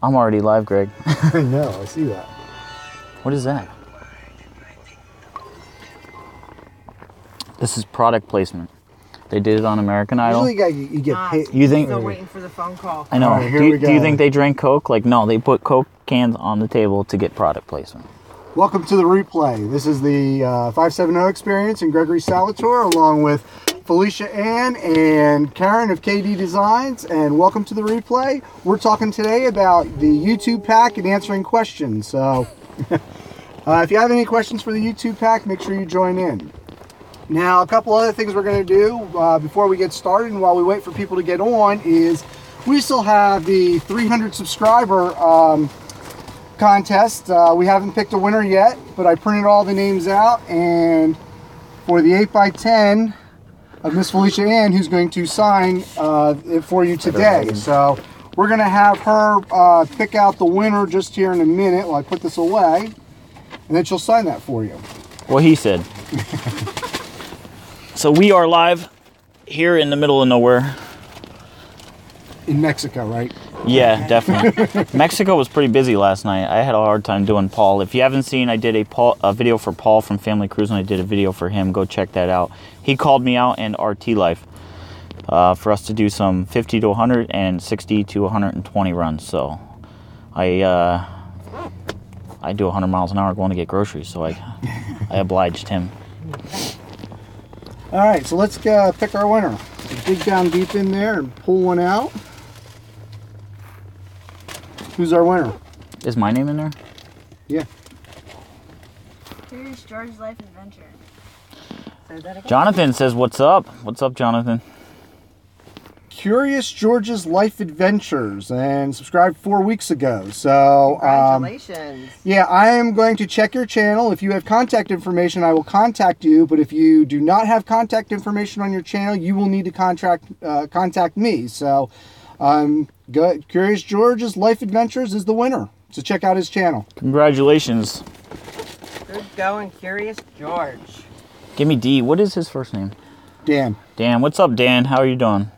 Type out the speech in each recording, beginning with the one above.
I'm already live, Greg. I know, I see that. What is that? This is product placement. They did it on American Idol. Usually you get paid. You think? Still waiting for the phone call. I know. All right, here do we go. you think they drank Coke? Like, no, they put Coke cans on the table to get product placement. Welcome to the replay. This is the 570 experience and Gregory Salvatore, along with Felicia Ann and Karen of KD Designs. And welcome to the replay. We're talking today about the YouTube pack and answering questions. So if you have any questions for the YouTube pack, make sure you join in. Now, a couple other things we're going to do before we get started and while we wait for people to get on is we still have the 300 subscriber contest. We haven't picked a winner yet, but I printed all the names out, and for the 8x10 of Miss Felicia Ann, who's going to sign it for you today. So we're going to have her pick out the winner just here in a minute while I put this away, and then she'll sign that for you. What he said. So we are live here in the middle of nowhere. In Mexico, right? Yeah, definitely. Mexico was pretty busy last night. I had a hard time doing Paul. If you haven't seen, I did a video for Paul from Family Cruise, and I did a video for him. Go check that out. He called me out and RT Life for us to do some 50 to 100 and 60 to 120 runs. So I do 100 miles an hour going to get groceries, so I obliged him. All right, so let's pick our winner. Dig down deep in there and pull one out. Who's our winner? Is my name in there? Yeah. Here's George's Life Adventure. Say that again. Jonathan says, "What's up? What's up, Jonathan?" Curious George's Life Adventures, and subscribed 4 weeks ago. So, Congratulations. yeah, I am going to check your channel. If you have contact information, I will contact you. But if you do not have contact information on your channel, you will need to contact me. So, Curious George's Life Adventures is the winner. So check out his channel. Congratulations. Good going, Curious George. Give me D. What is his first name? Dan. Dan. What's up, Dan? How are you doing?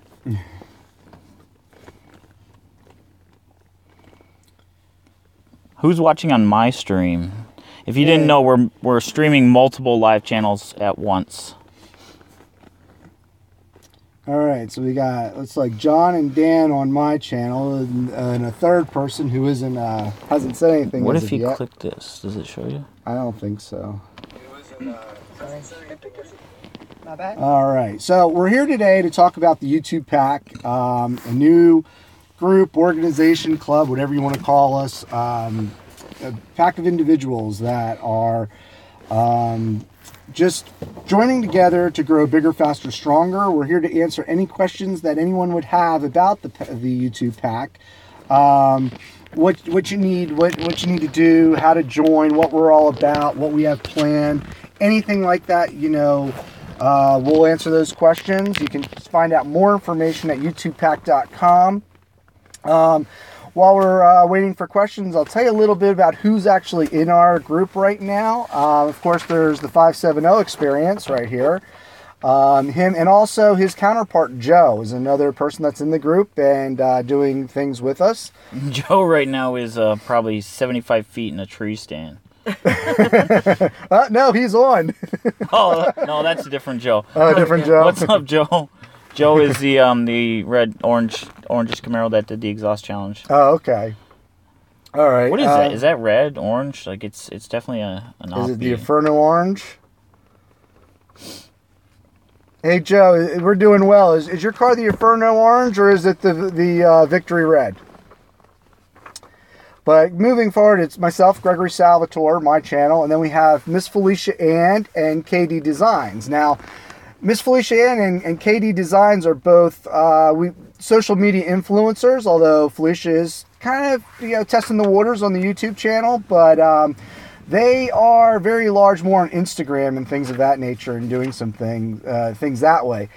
Who's watching on my stream? If you didn't know, we're streaming multiple live channels at once. All right, so we got, looks like John and Dan on my channel, and a third person who isn't hasn't said anything. What as if of you yet. click this? Does it show you? I don't think so. My bad. All right, so we're here today to talk about the YouTube pack, a new group, organization, club, whatever you want to call us, a pack of individuals that are just joining together to grow bigger, faster, stronger. We're here to answer any questions that anyone would have about the YouTube pack. What you need, what you need to do, how to join, what we're all about, what we have planned, anything like that. You know, we'll answer those questions. You can find out more information at youtubepack.com. While we're waiting for questions, I'll tell you a little bit about who's actually in our group right now. Of course, there's the 570 experience right here. Him and also his counterpart, Joe, is another person that's in the group and doing things with us. Joe right now is probably 75 feet in a tree stand. No, he's on. Oh, no, that's a different Joe. Different Joe. What's up, Joe? Joe is the orangish Camaro that did the exhaust challenge. Oh, okay. All right. What is that? Is that red, orange? Like it's definitely an Is it the offbeat. Inferno Orange? Hey, Joe, we're doing well. Is your car the Inferno Orange or is it the Victory Red? But moving forward, it's myself, Gregory Salvatore, my channel, and then we have Miss Felicia Ann and KD Designs. Now, Miss Felicia Ann and KD Designs are both social media influencers, although Felicia is kind of testing the waters on the YouTube channel, but they are very large more on Instagram and things of that nature and doing some things that way.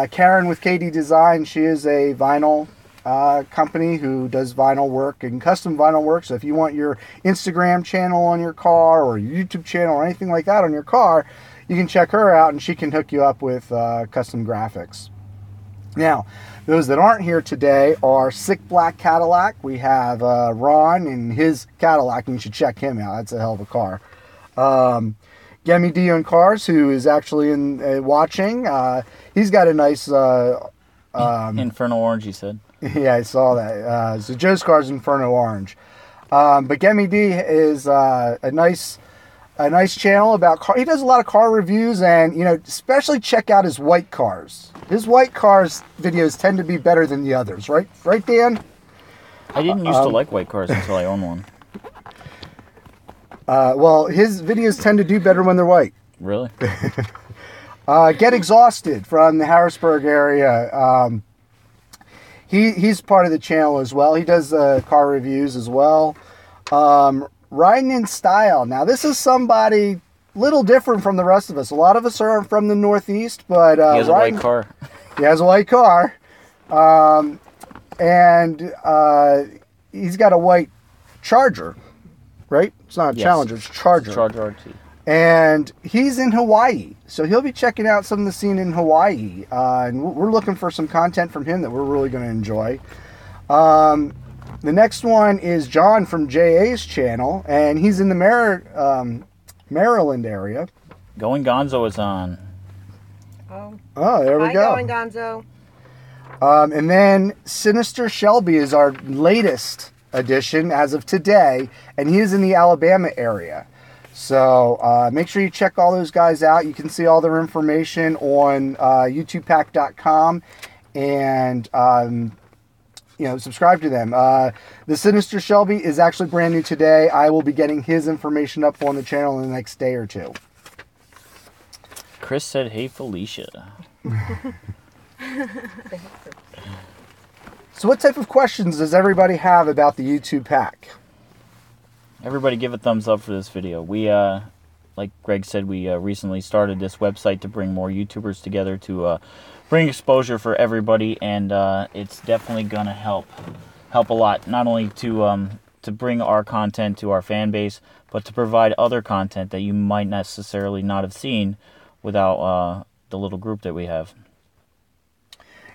Karen with KD Design, she is a vinyl company who does vinyl work and custom vinyl work. So if you want your Instagram channel on your car or your YouTube channel or anything like that on your car, you can check her out and she can hook you up with custom graphics. Now, those that aren't here today are Sick Black Cadillac. We have Ron and his Cadillac, and you should check him out. That's a hell of a car. Gemi D on Cars, who is actually in watching. He's got a nice... Inferno Orange, he said. Yeah, I saw that. So Joe's car's Inferno Orange. But Gemi D is a nice channel about car. He does a lot of car reviews, and especially check out his white cars. His white cars videos tend to be better than the others, right? Right, Dan? I didn't used to like white cars until I owned one. Well, his videos tend to do better when they're white. Really? Get Exhausted from the Harrisburg area. He's part of the channel as well. He does car reviews as well. Riding in Style. Now, this is somebody little different from the rest of us. A lot of us are from the Northeast, but he has a white car. He has a white car, and he's got a white Charger, right? It's not a Challenger, it's a Charger. Charger RT. And he's in Hawaii, so he'll be checking out some of the scene in Hawaii, and we're looking for some content from him that we're really going to enjoy. The next one is John from JA's channel, and he's in the Maryland area. Going Gonzo is on. Oh, there we Hi, go. Going Gonzo. And then Sinister Shelby is our latest addition as of today, and he is in the Alabama area. So make sure you check all those guys out. You can see all their information on YouTubePack.com, and subscribe to them. The Sinister Shelby is actually brand new today. I will be getting his information up on the channel in the next day or two. Chris said, "Hey, Felicia." So what type of questions does everybody have about the YouTube pack? Everybody give a thumbs up for this video. We, like Greg said, we recently started this website to bring more YouTubers together to bring exposure for everybody, and it's definitely gonna help a lot. Not only to bring our content to our fan base, but to provide other content that you might necessarily not have seen without the little group that we have.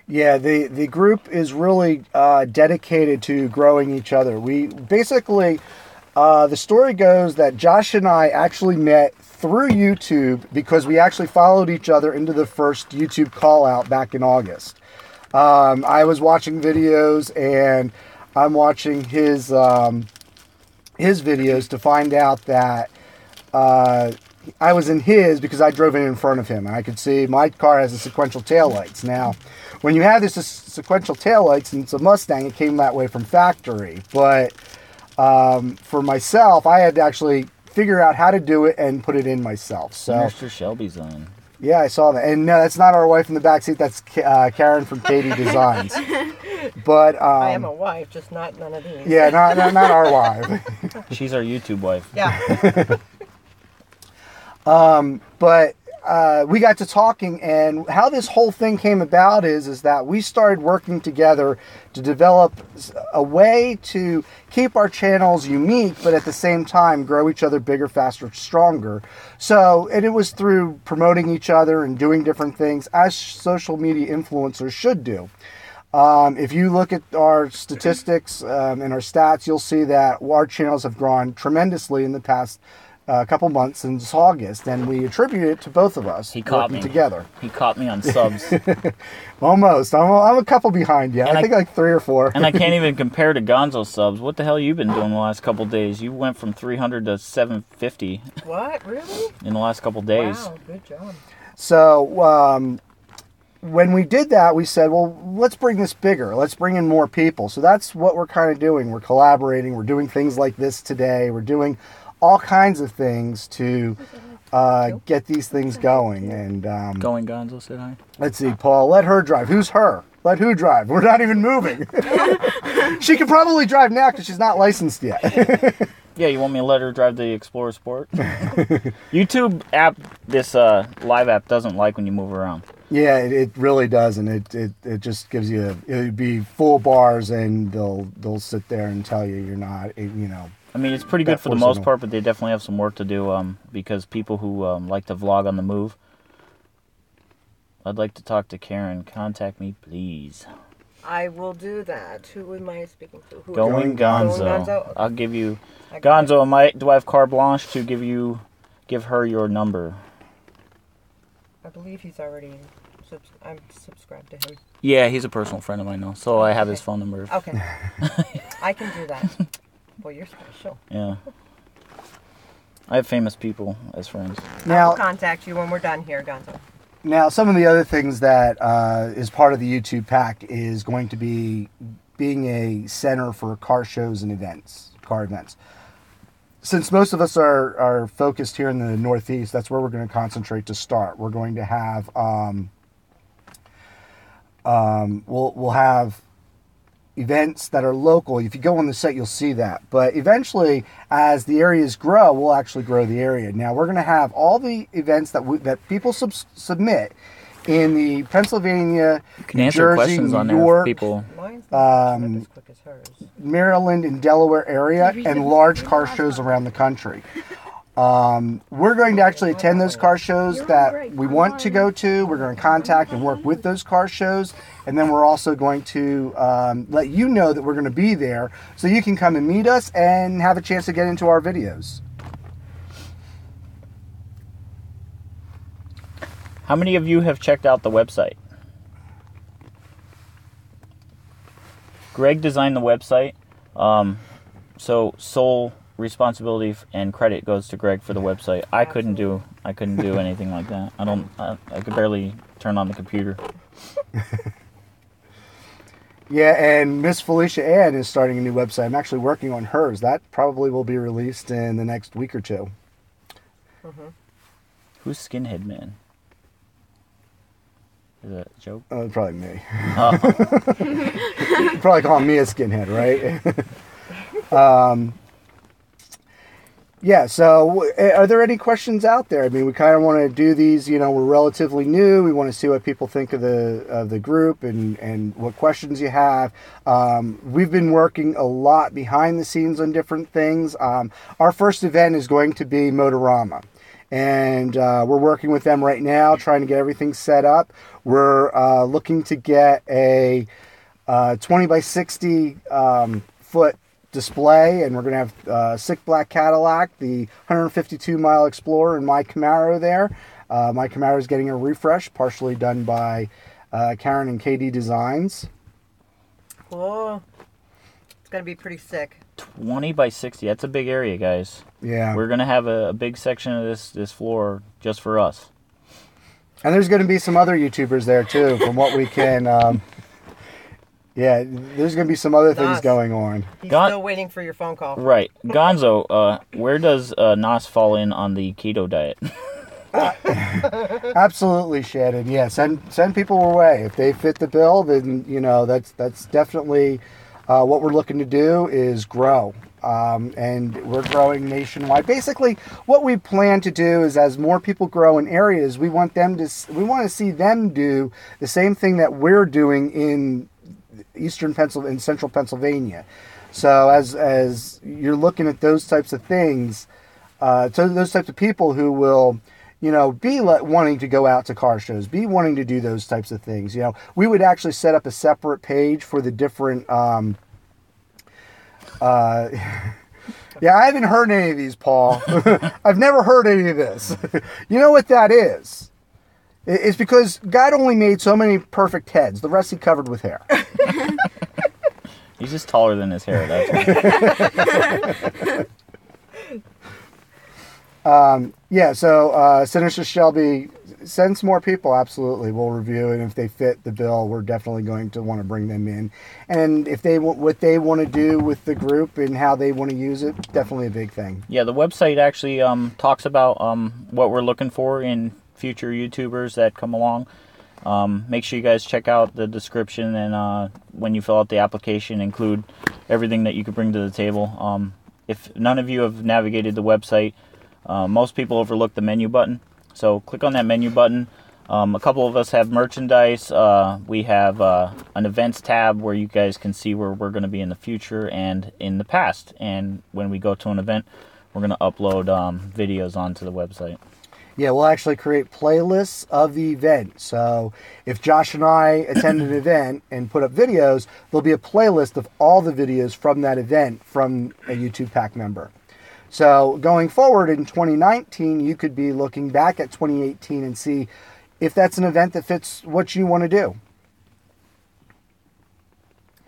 Yeah, the group is really dedicated to growing each other. We basically, the story goes that Josh and I actually met through YouTube because we actually followed each other into the first YouTube call out back in August. I was watching videos, and I'm watching his videos to find out that I was in his because I drove in front of him, and I could see my car has a sequential taillights. Now, when you have this sequential taillights and it's a Mustang, it came that way from factory. But for myself, I had to actually figure out how to do it and put it in myself. So Mr. Shelby's on. Yeah, I saw that. And no, that's not our wife in the backseat. That's Karen from KD Designs. But I am a wife, just not none of these. Yeah, not our wife. She's our YouTube wife. Yeah. But we got to talking, and how this whole thing came about is that we started working together to develop a way to keep our channels unique, but at the same time grow each other bigger, faster, stronger. So, and it was through promoting each other and doing different things as social media influencers should do. If you look at our statistics and our stats, you'll see that our channels have grown tremendously in the past couple months since August, and we attribute it to both of us. He caught me together. He caught me on subs. Almost. I'm a couple behind you. I think like 3 or 4. And I can't even compare to Gonzo's subs. What the hell you been doing the last couple days? You went from 300 to 750. What? Really? In the last couple days. Wow, good job. So, when we did that, we said, well, let's bring this bigger. Let's bring in more people. So that's what we're kind of doing. We're collaborating. We're doing things like this today. We're doing all kinds of things to get these things going. And Going Gonzo said hi. Let's see, Paul. Let her drive. Who's her? Let who drive? We're not even moving. She could probably drive now because she's not licensed yet. Yeah, you want me to let her drive the Explorer Sport? YouTube app, this live app doesn't like when you move around. Yeah, it really does, and it just gives you it'd be full bars, and they'll sit there and tell you you're not, I mean, it's pretty good for the most part, but they definitely have some work to do because people who like to vlog on the move, I'd like to talk to Karen. Contact me, please. I will do that. Who am I speaking to? Who Going Gonzo. Going Gonzo? I'll give you I got it. Gonzo. Do I have carte blanche to give her your number? I believe he's already. I'm subscribed to him. Yeah, he's a personal friend of mine now, so I have his Okay. phone number. Okay. I can do that. Boy, you're special. Yeah. I have famous people as friends. I Now, will contact you when we're done here, Gonzo. Now, some of the other things that is part of the YouTube pack is going to be being a center for car shows and events, car events. Since most of us are focused here in the Northeast, that's where we're going to concentrate to start. We're going to have we'll have events that are local. If you go on the site, you'll see that. But eventually, as the areas grow, we'll actually grow the area. Now, we're going to have all the events that people submit in the Pennsylvania, You can New answer Jersey, questions New on there York, if people. Mine's not showing up as quick as hers. Maryland, and Delaware area, and large car shows around the country. We're going to actually attend those car shows that we want to go to. We're going to contact and work with those car shows. And then we're also going to let you know that we're going to be there so you can come and meet us and have a chance to get into our videos. How many of you have checked out the website? Greg designed the website, so sole responsibility and credit goes to Greg for the website. I couldn't do anything like that. I could barely turn on the computer. Yeah, and Miss Felicia Ann is starting a new website. I'm actually working on hers. That probably will be released in the next week or two. Mm-hmm. Who's Skinhead Man? Is that a joke? Oh, probably me. Oh. Probably calling me a skinhead, right? Yeah, so are there any questions out there? I mean, we kind of want to do these, we're relatively new. We want to see what people think of the group and what questions you have. We've been working a lot behind the scenes on different things. Our first event is going to be Motorama. And we're working with them right now, trying to get everything set up. We're looking to get a 20 by 60 foot display, and we're going to have Sick Black Cadillac, the 152 mile Explorer, and my Camaro there. My Camaro is getting a refresh, partially done by Karen and KD Designs. Cool. It's going to be pretty sick. 20 by 60. That's a big area, guys. Yeah. We're going to have a big section of this floor just for us. And there's going to be some other YouTubers there, too, from what we can... yeah, there's going to be some other things Nas. going on. He's still waiting for your phone call. Right. Gonzo, where does Nas fall in on the keto diet? Absolutely, Shannon. Yeah, send people our way. If they fit the bill, then, that's definitely what we're looking to do is grow. And we're growing nationwide. Basically, what we plan to do is, as more people grow in areas, we want to see them do the same thing that we're doing in eastern Pennsylvania, in central Pennsylvania. So as you're looking at those types of things, so those types of people who will, be wanting to go out to car shows, be wanting to do those types of things. We would actually set up a separate page for the different. Yeah, I haven't heard any of these, Paul. I've never heard any of this. You know what that is? It's because God only made so many perfect heads. The rest he covered with hair. He's just taller than his hair. That's why. Yeah, so Sinister Shelby, send some more people. Absolutely, we'll review it. If they fit the bill, we're definitely going to want to bring them in. And if they want what they want to do with the group and how they want to use it, definitely a big thing. Yeah, the website actually talks about what we're looking for in future YouTubers that come along. Make sure you guys check out the description, and when you fill out the application, include everything that you could bring to the table. If none of you have navigated the website, most people overlook the menu button. So click on that menu button. A couple of us have merchandise. We have an events tab where you guys can see where we're going to be in the future and in the past. And when we go to an event, we're going to upload videos onto the website. Yeah, we'll actually create playlists of the event. So if Josh and I attend an event and put up videos, there'll be a playlist of all the videos from that event from a YouTube Pack member. So going forward in 2019, you could be looking back at 2018 and see if that's an event that fits what you want to do.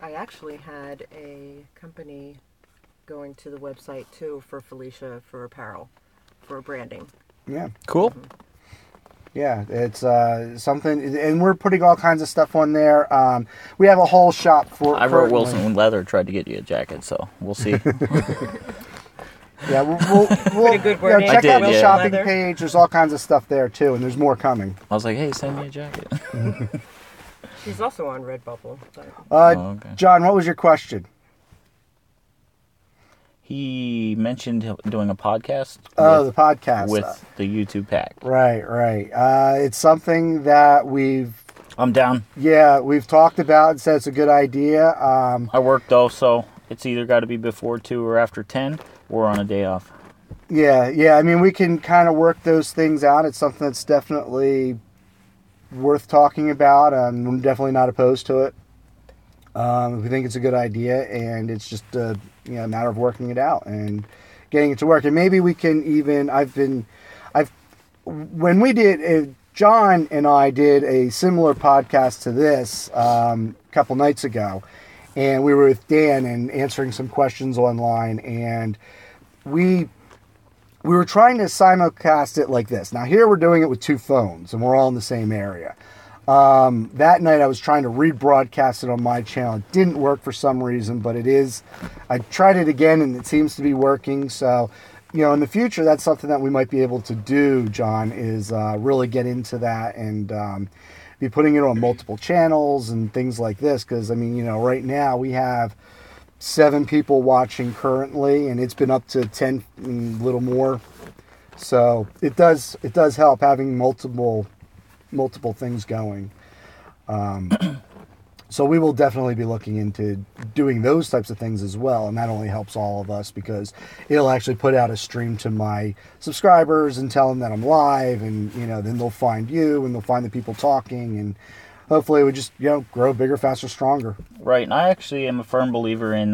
I actually had a company going to the website too for Felicia for apparel, for branding. Yeah. Cool. Yeah, it's something, and we're putting all kinds of stuff on there. We have a whole shop for. I wrote Wilson Leather tried to get you a jacket, so we'll see. Yeah, we'll Put a good word in. check out the yeah. shopping Leather. page. There's all kinds of stuff there too, and there's more coming. I was like, hey, send me a jacket. She's also on Redbubble. But Okay. John, what was your question? He mentioned doing a podcast Oh, the podcast with the YouTube Pack. Right. It's something that we've I'm down. talked about and said it's a good idea. I work though, so it's either got to be before 2 or after 10 or on a day off. Yeah. I mean, we can kind of work those things out. It's something that's definitely worth talking about. I'm definitely not opposed to it. We think it's a good idea, and it's just a matter of working it out and getting it to work. And maybe we can even. When we did, John and I did a similar podcast to this a couple nights ago, and we were with Dan and answering some questions online, and we were trying to simulcast it like this. Now here we're doing it with 2 phones, and we're all in the same area. That night I was trying to rebroadcast it on my channel. It didn't work for some reason, but it is. I tried it again and it seems to be working. So, in the future, that's something that we might be able to do, John, is really get into that and be putting it on multiple channels and things like this. Because, I mean, right now we have 7 people watching currently, and it's been up to 10, a little more. So it does help having multiple things going. So we will definitely be looking into doing those types of things as well, and that only helps all of us because it'll actually put out a stream to my subscribers and tell them that I'm live, and then they'll find you and they'll find the people talking, and hopefully we just grow bigger, faster, stronger. Right, and I actually am a firm believer in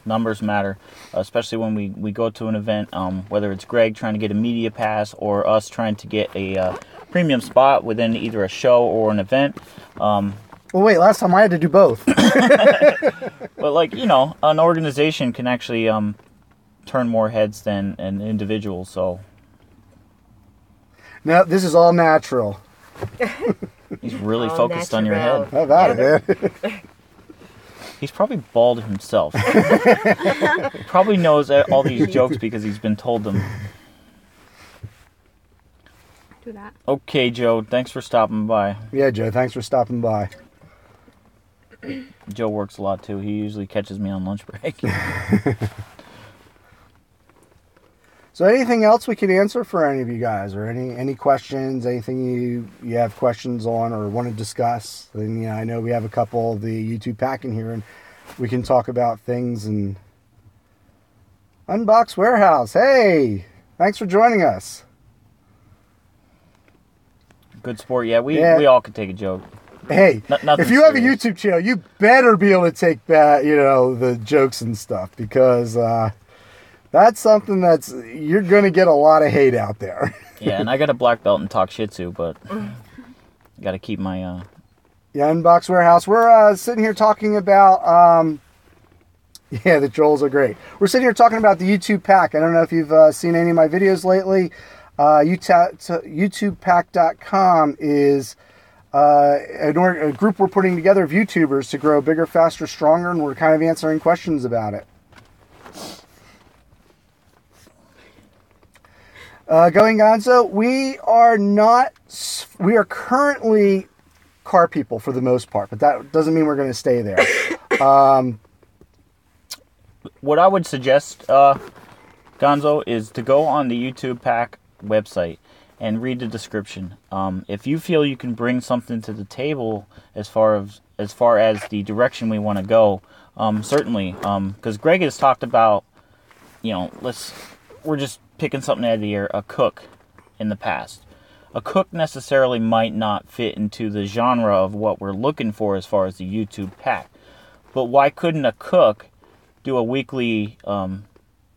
numbers matter, especially when we go to an event, whether it's Greg trying to get a media pass or us trying to get a premium spot within either a show or an event. Well, wait, last time I had to do both. But an organization can actually turn more heads than an individual, so. Now, this is all natural. He's really All focused on your natural. head. How about it, man? He's probably bald himself. He probably knows all these jokes because he's been told them. Do that. Okay, Joe, thanks for stopping by. Yeah, Joe, thanks for stopping by. Joe works a lot too. He usually catches me on lunch break. So anything else we can answer for any of you guys, or any questions, anything you have questions on or want to discuss? Then I know we have a couple of the YouTube Pack in here, and we can talk about things. And Unbox Warehouse, hey, thanks for joining us. Good sport. Yeah, we all could take a joke. Hey, Nothing if you have a serious. YouTube channel, you better be able to take back, the jokes and stuff, because that's something you're going to get a lot of hate out there. Yeah, and I got a black belt in talk shih tzu, but got to keep my Yeah, Unbox Warehouse. We're sitting here talking about, the trolls are great. We're sitting here talking about the YouTube Pack. I don't know if you've seen any of my videos lately. YouTubepack.com is a group we're putting together of YouTubers to grow bigger, faster, stronger, and we're kind of answering questions about it. Going on, so we are currently car people for the most part, but that doesn't mean we're going to stay there. What I would suggest, Gonzo, is to go on the YouTube Pack website and read the description. If you feel you can bring something to the table as far as the direction we want to go, certainly. Because Greg has talked about, we're just picking something out of the air, a cook in the past. A cook necessarily might not fit into the genre of what we're looking for as far as the YouTube pack. But why couldn't a cook do a weekly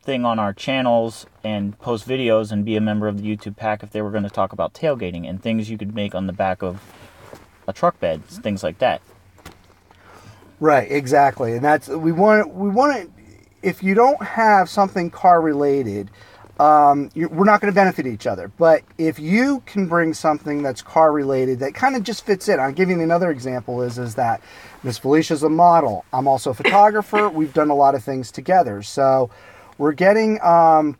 thing on our channels and post videos and be a member of the YouTube pack if they were going to talk about tailgating and things you could make on the back of a truck bed, things like that. Right, exactly. And that's we want to if you don't have something car related, we're not going to benefit each other. But if you can bring something that's car related that kind of just fits in. I'll give you another example is that Miss Felicia's a model. I'm also a photographer. We've done a lot of things together. So we're getting thanks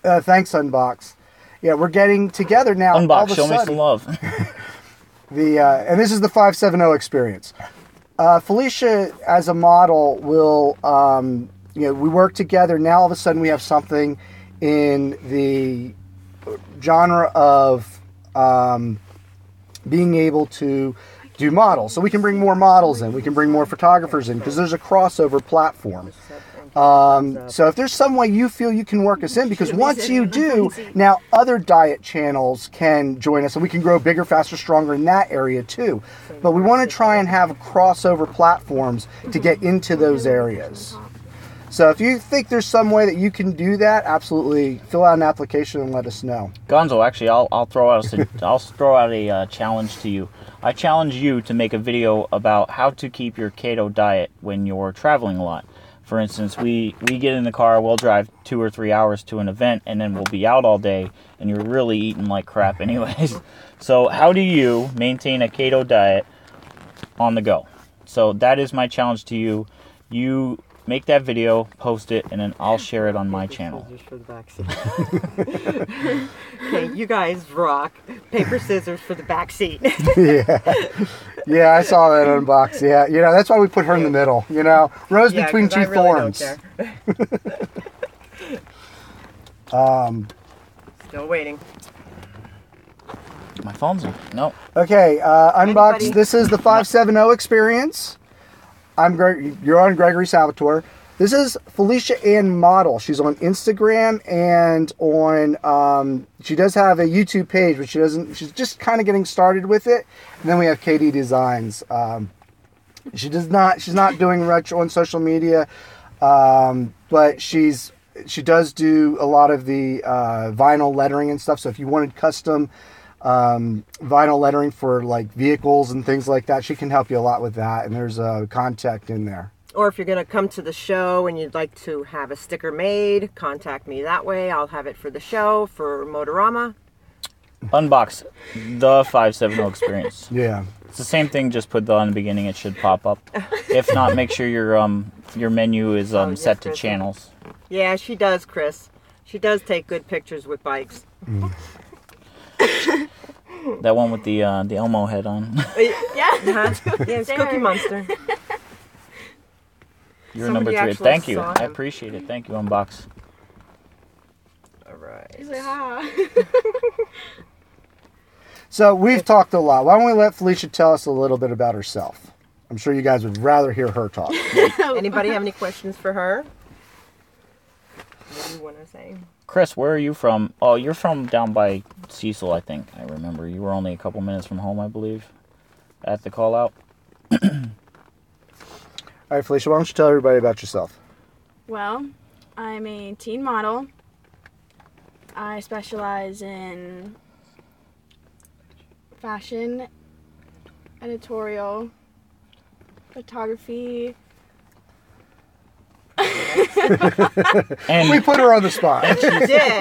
Unbox. Yeah, we're getting together now. Unbox, show me some love. And this is the 570 experience. Felicia, as a model, will, we work together. Now, all of a sudden, we have something in the genre of being able to do models. So we can bring more models in. We can bring more photographers in because there's a crossover platform. So if there's some way you feel you can work us in, because once you do, now other diet channels can join us and we can grow bigger, faster, stronger in that area too. But we want to try and have crossover platforms to get into those areas. So if you think there's some way that you can do that, absolutely fill out an application and let us know. Gonzo, actually, I'll throw out a challenge to you. I challenge you to make a video about how to keep your keto diet when you're traveling a lot. For instance, we get in the car, we'll drive 2 or 3 hours to an event, and then we'll be out all day, and you're really eating like crap anyways. So how do you maintain a keto diet on the go? So that is my challenge to you. You make that video, post it, and then I'll share it on my channel. For the back seat. Okay, you guys rock. Paper, scissors for the back seat. Yeah, I saw that Unbox. Yeah, that's why we put her in the middle. Rose between two thorns. Still waiting. My phone's no. Okay, Unbox. Anybody? This is the 570 experience. I'm Greg. You're on Gregory Salvatore. This is Felicia Ann Model. She's on Instagram and on. She does have a YouTube page, but she doesn't. She's just kind of getting started with it. And then we have KD Designs. She does not. She's not doing much on social media, but she does do a lot of the vinyl lettering and stuff. So if you wanted custom vinyl lettering for like vehicles and things like that, she can help you a lot with that, and there's a contact in there. Or if you're going to come to the show and you'd like to have a sticker made, contact me that way. I'll have it for the show, for Motorama. Unbox the 570 experience. Yeah, it's the same thing, just put the on the beginning, it should pop up. If not, make sure your menu is set to channels. Yeah, she does, Chris. She does take good pictures with bikes. That one with the Elmo head on. Yeah, it's Cookie Monster. You're Somebody number 3. actually Thank you. saw I him. appreciate it. Thank you, Unbox. All right. He's like, ha. So we've talked a lot. Why don't we let Felicia tell us a little bit about herself? I'm sure you guys would rather hear her talk. Anybody have any questions for her? What do you want to say? Chris, where are you from? Oh, you're from down by Cecil, I think. I remember. You were only a couple minutes from home, I believe, at the call out. All right, Felicia, why don't you tell everybody about yourself? Well, I'm a teen model. I specialize in fashion, editorial, photography. And We put her on the spot.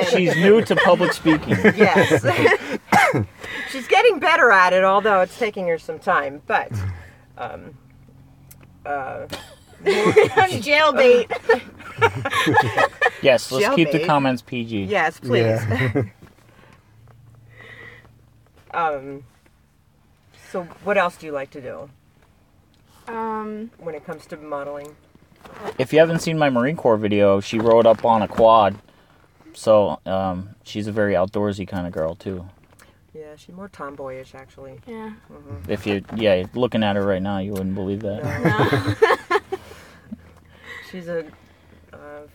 she's new to public speaking. Yes. She's getting better at it, although it's taking her some time. But, Jailbait. Yes, let's keep the Jailbait. comments PG. yes, please. Yeah. So what else do you like to do Um, when it comes to modeling? If you haven't seen my Marine Corps video, she rode up on a quad. So she's a very outdoorsy kind of girl, too. Yeah, she's more tomboyish, actually. yeah. If you, looking at her right now, you wouldn't believe that. She's a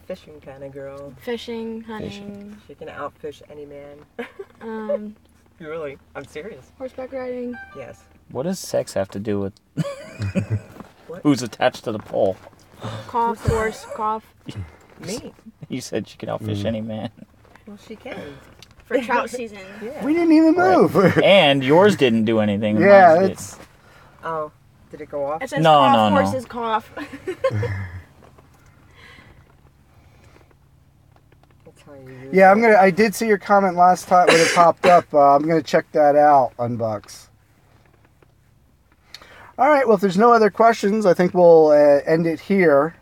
fishing kind of girl. Fishing, hunting, She can outfish any man. Really? I'm serious. horseback riding. Yes. What does sex have to do with What? who's attached to the pole? Cough, horse, cough. Me. You said she could outfish any man. Well, she can. For trout season. Yeah. We didn't even move. And yours didn't do anything. And Yeah, mine's did. it's Oh, did it go off? It says No, cough, no, no. horses cough. That's how you use yeah. it. I did see your comment last time when it popped up. I'm gonna check that out, Unbox. All right. Well, if there's no other questions, I think we'll end it here.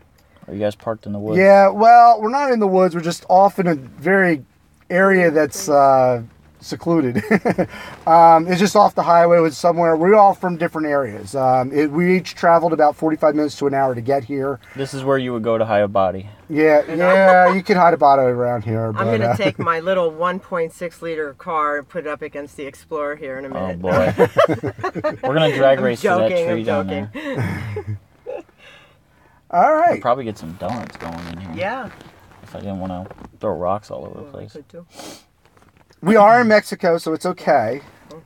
Are you guys parked in the woods? Yeah. Well, we're not in the woods. We're just off in a very area that's secluded. It's just off the highway with somewhere. We're all from different areas. We each traveled about 45 minutes to an hour to get here. This is where you would go to hide a body. Yeah, you can hide a bottle around here. But, I'm going to take my little 1.6 liter car and put it up against the Explorer here in a Oh minute. boy. We're gonna drag race to that joking, tree I'm down joking. there. All right. I'd probably get some donuts going in here. Yeah. If I didn't want to throw rocks all over the I place. could too. We are in Mexico, so it's okay.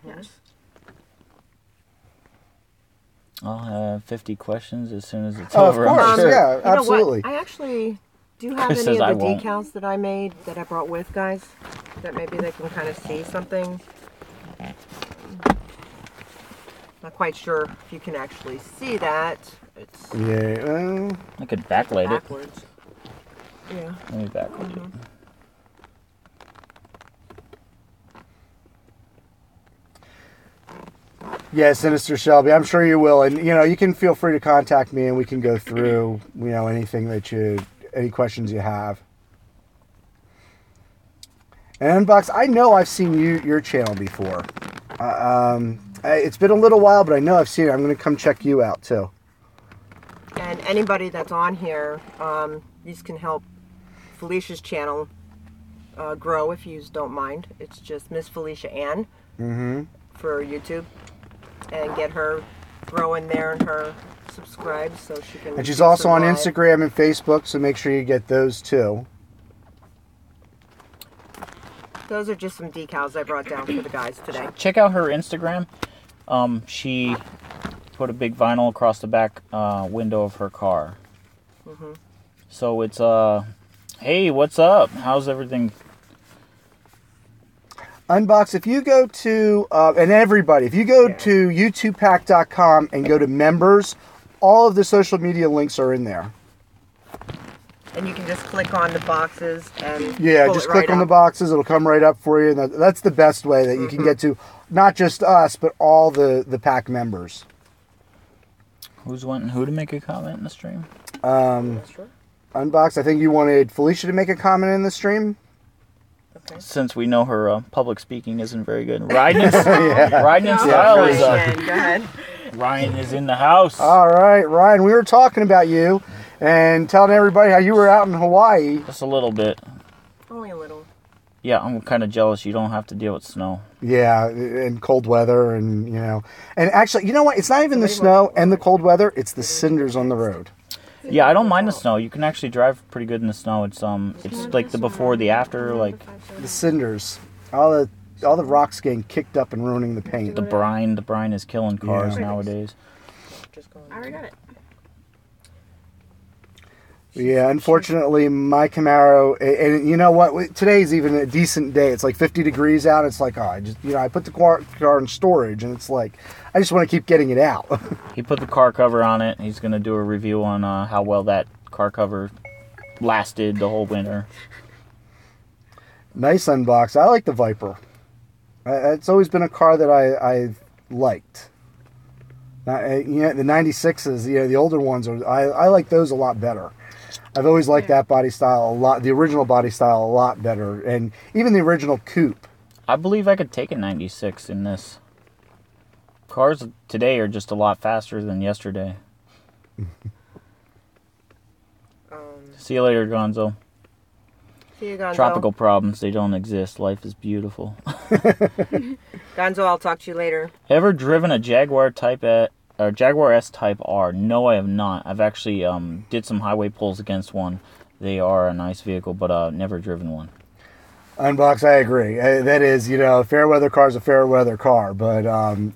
Yes. I'll have 50 questions as soon as it's Oh, of over. I'm course. sure. Yeah, You know what? absolutely. I actually do have Chris any says I of the won't. decals that I made that I brought with, guys. That maybe they can kind of see something. Not quite sure if you can actually see that. It's Yeah. I could backlight it. backwards. Yeah. Let me backlight it. Yeah, Sinister Shelby. I'm sure you will, and you can feel free to contact me, and we can go through anything any questions you have. And Unbox, I know I've seen your channel before. It's been a little while, but I know I've seen it. I'm going to come check you out too. And anybody that's on here, these can help Felicia's channel grow if you don't mind. It's just Miss Felicia Ann for YouTube, and get her growing there and her subscribed so she can. And she's do also some on live. Instagram and Facebook, so make sure you get those too. Those are just some decals I brought down for the guys today. Check out her Instagram. She put a big vinyl across the back window of her car. So it's hey, what's up? How's everything? Unbox, if you go to, and everybody, if you go to youtubepack.com and go to members, all of the social media links are in there. And you can just click on the boxes and Yeah, pull just it click right on the up. boxes. It'll come right up for you. And that's the best way that you can get to not just us, but all the pack members. Who's wanting who to make a comment in the stream? That's right. Unbox, I think you wanted Felicia to make a comment in the stream. Okay. Since we know her public speaking isn't very good. Riding in style is Ryan, go ahead. Ryan is in the house. All right, Ryan, we were talking about you and telling everybody how you were out in Hawaii. Just a little bit. Only a little. Yeah, I'm kind of jealous you don't have to deal with snow. Yeah, and cold weather and, And actually, you know what? It's not even the snow and the cold weather. It's the cinders on the road. Yeah, I don't mind the snow. You can actually drive pretty good in the snow. It's like the before, the after, like The cinders. All the rocks getting kicked up and ruining the paint. the brine. The brine is killing cars Yeah. nowadays. Just going. I already got it. Yeah, unfortunately, my Camaro, and you know what? Today's even a decent day. It's like 50 degrees out. It's like, I put the car in storage, and it's like, I just want to keep getting it out. He put the car cover on it. He's going to do a review on how well that car cover lasted the whole winter. Nice unbox. I like the Viper. It's always been a car that I've liked. The 96s, the older ones, I like those a lot better. I've always liked that body style a lot, the original body style a lot better, and even the original coupe. I believe I could take a 96 in this. Cars today are just a lot faster than yesterday. See you later, Gonzo. See you, Gonzo. Tropical problems, they don't exist. Life is beautiful. Gonzo, I'll talk to you later. Ever driven a Jaguar Jaguar S Type R? No, I have not. I've actually did some highway pulls against one. they are a nice vehicle, but never driven one. Unbox, I agree. That is, a fair weather car is a fair weather car, but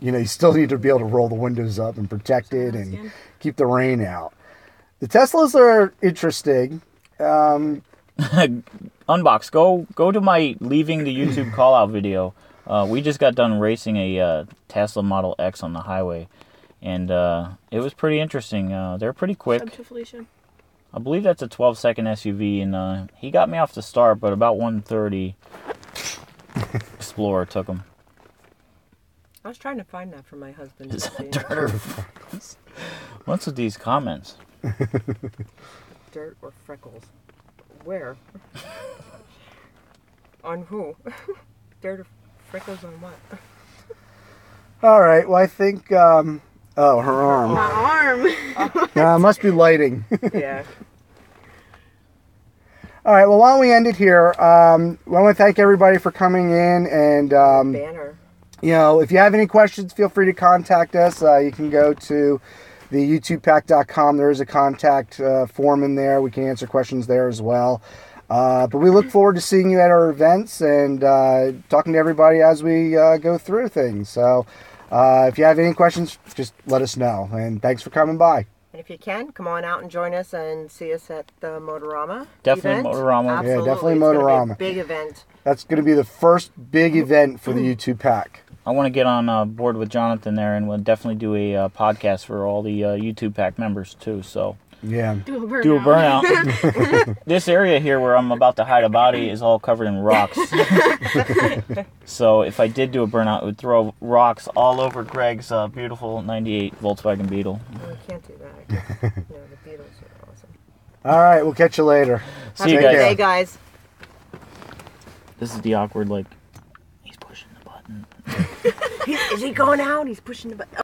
you still need to be able to roll the windows up and protect it and keep the rain out. The Teslas are interesting. Unbox, go to my leaving the YouTube call out video. We just got done racing a Tesla Model X on the highway, and it was pretty interesting. They're pretty quick. Sub to Felicia. I believe that's a 12-second SUV, and he got me off the start, but about 1:30, Explorer took him. I was trying to find that for my husband. Is that dirt or freckles? What's with these comments? Dirt or freckles? Where? On who? Dirt or freckles on what? All right. Well, I think. Her arm. My arm. It must be lighting. Yeah. All right. Well, why don't we end it here? I want to thank everybody for coming in, and Banner. if you have any questions, feel free to contact us. You can go to the YouTubePack.com. There is a contact form in there. We can answer questions there as well. But we look forward to seeing you at our events and talking to everybody as we go through things. So if you have any questions, just let us know. And thanks for coming by. And if you can, come on out and join us and see us at the Motorama Definitely event. Motorama. Yeah, Absolutely. definitely It's gonna be a Motorama. big event. That's going to be the first big event for the YouTube Pack. I want to get on board with Jonathan there, and we'll definitely do a podcast for all the YouTube Pack members too. So Yeah. Do a burnout. do a burnout. This area here where I'm about to hide a body is all covered in rocks. So if I did do a burnout, it would throw rocks all over Greg's beautiful '98 Volkswagen Beetle. No, we can't do that. No, the Beatles are awesome. All right. We'll catch you later. See you Have a good guys. day, guys. This is the awkward, like, he's pushing the button. Is he going out? He's pushing the button.